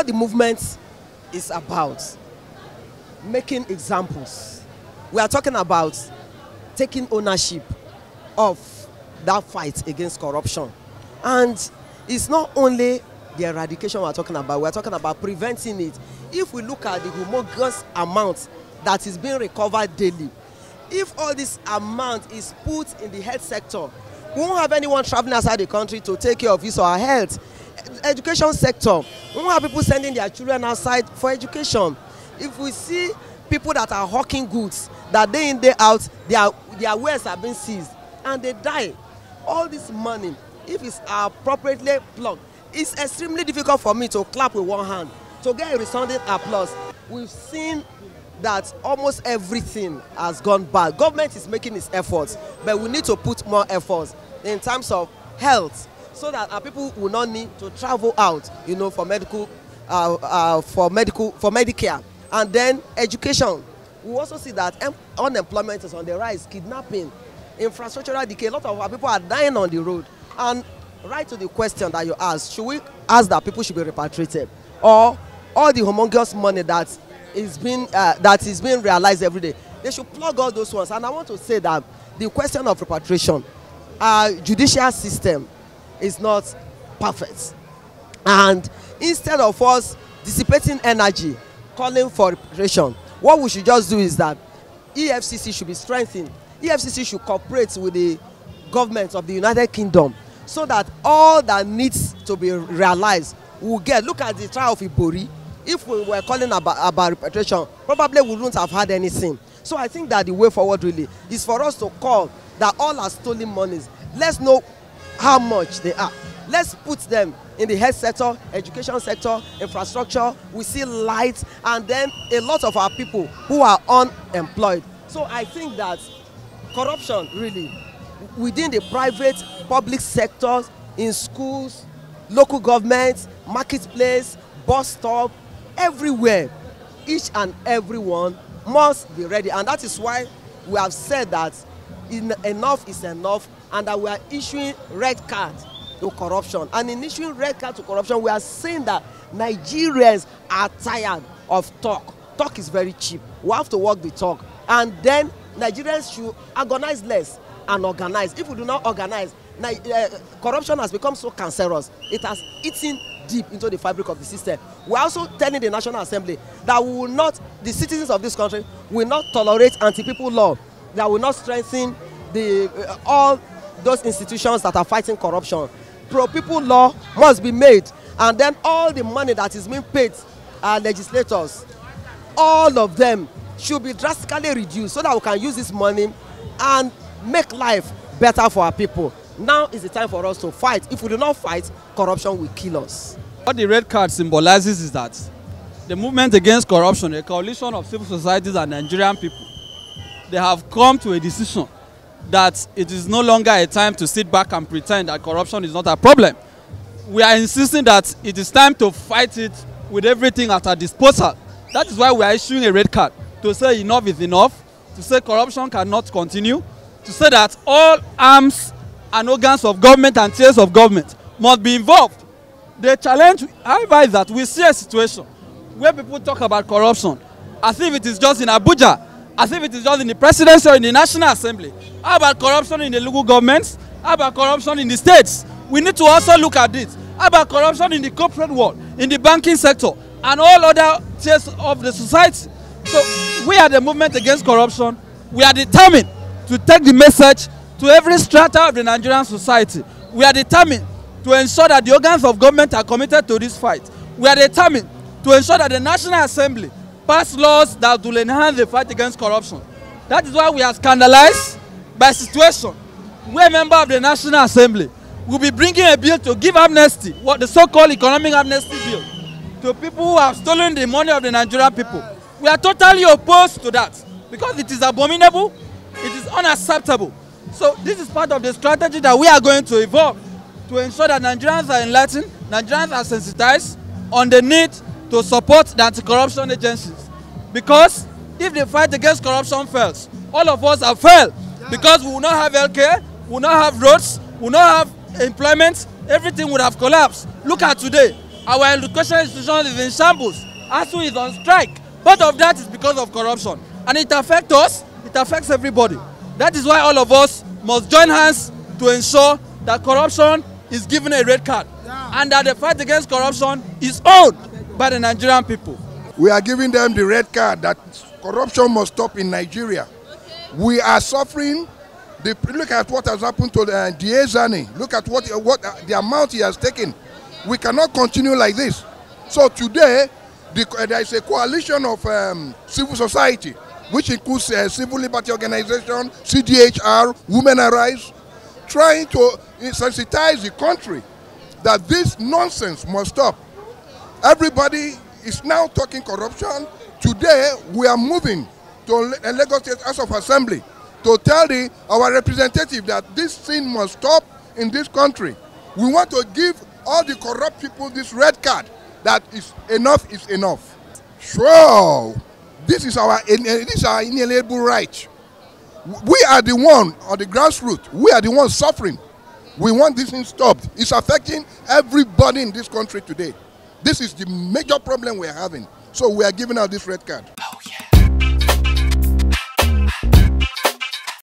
what the movement is about, making examples. We are talking about taking ownership of that fight against corruption. And it's not only the eradication we're talking about preventing it. If we look at the humongous amount that is being recovered daily, if all this amount is put in the health sector, we won't have anyone traveling outside the country to take care of his or her health. Education sector, we won't have people sending their children outside for education. If we see people that are hawking goods, that day in, day out, their wares are being seized and they die, all this money, if it's appropriately plugged, it's extremely difficult for me to clap with one hand, to get a resounding applause. We've seen that almost everything has gone bad. Government is making its efforts, but we need to put more efforts in terms of health, so that our people will not need to travel out, you know, for Medicare. And then education. We also see that unemployment is on the rise, kidnapping, infrastructural decay. A lot of our people are dying on the road. And right to the question that you asked, should we ask that people should be repatriated, or all the humongous money that is being realized every day, they should plug all those ones? And I want to say that the question of repatriation, our judicial system is not perfect, and instead of us dissipating energy calling for repatriation, what we should just do is that EFCC should be strengthened. EFCC should cooperate with the government of the United Kingdom, so that all that needs to be realized will get. Look at the trial of Ibori. If we were calling about repatriation, probably we wouldn't have had anything. So I think that the way forward really is for us to call that all our stolen monies, let's know how much they are. Let's put them in the health sector, education sector, infrastructure. We see light, and then a lot of our people who are unemployed. So I think that corruption really within the private, public sectors, in schools, local governments, marketplace, bus stop, everywhere, each and every one must be ready. And that is why we have said that enough is enough, and that we are issuing red card to corruption. And in issuing red card to corruption, we are saying that Nigerians are tired of talk. Talk is very cheap. We have to walk the talk. And then Nigerians should agonize less and organize. If we do not organize, corruption has become so cancerous. It has eaten deep into the fabric of the system. We are also telling the National Assembly that we will not, the citizens of this country will not tolerate anti-people law, that will not strengthen all those institutions that are fighting corruption. Pro-people law must be made, and then all the money that is being paid our legislators, all of them should be drastically reduced, so that we can use this money and make life better for our people. Now is the time for us to fight. If we do not fight, corruption will kill us. What the red card symbolizes is that the movement against corruption, a coalition of civil societies and Nigerian people, they have come to a decision that it is no longer a time to sit back and pretend that corruption is not a problem. We are insisting that it is time to fight it with everything at our disposal. That is why we are issuing a red card, to say enough is enough, to say corruption cannot continue, to say that all arms and organs of government and tiers of government must be involved. The challenge, however, is that we see a situation where people talk about corruption as if it is just in Abuja, as if it is just in the presidency or in the National Assembly. How about corruption in the local governments? How about corruption in the states? We need to also look at this. How about corruption in the corporate world, in the banking sector, and all other tiers of the society? So we are the movement against corruption. We are determined to take the message to every strata of the Nigerian society. We are determined to ensure that the organs of government are committed to this fight. We are determined to ensure that the National Assembly pass laws that will enhance the fight against corruption. That is why we are scandalized by a situation where a member of the National Assembly will be bringing a bill to give amnesty, what the so-called economic amnesty bill, to people who have stolen the money of the Nigerian people. We are totally opposed to that, because it is abominable, it is unacceptable. So this is part of the strategy that we are going to evolve to ensure that Nigerians are enlightened, Nigerians are sensitized on the need to support the anti-corruption agencies. Because if the fight against corruption fails, all of us have failed, because we will not have healthcare, we will not have roads, we will not have employment, everything would have collapsed. Look at today, Our education institution is in shambles. ASU is on strike. Part of that is because of corruption. And it affects us, it affects everybody. That is why all of us must join hands to ensure that corruption is given a red card. And that the fight against corruption is owned by the Nigerian people. We are giving them the red card that corruption must stop in Nigeria. We are suffering. Look at what has happened to Diezani. Look at what the amount he has taken. We cannot continue like this. So today, there is a coalition of civil society, which includes civil liberty organization, CDHR, Women Arise, trying to sensitize the country that this nonsense must stop. Everybody is now talking corruption. Today, we are moving to Lagos State House of Assembly to tell our representative that this thing must stop in this country. We want to give all the corrupt people this red card that enough is enough. Sure, this is our inalienable right. We are the one on the grassroots. We are the ones suffering. We want this thing stopped. It's affecting everybody in this country today. This is the major problem we are having. So we are giving out this red card.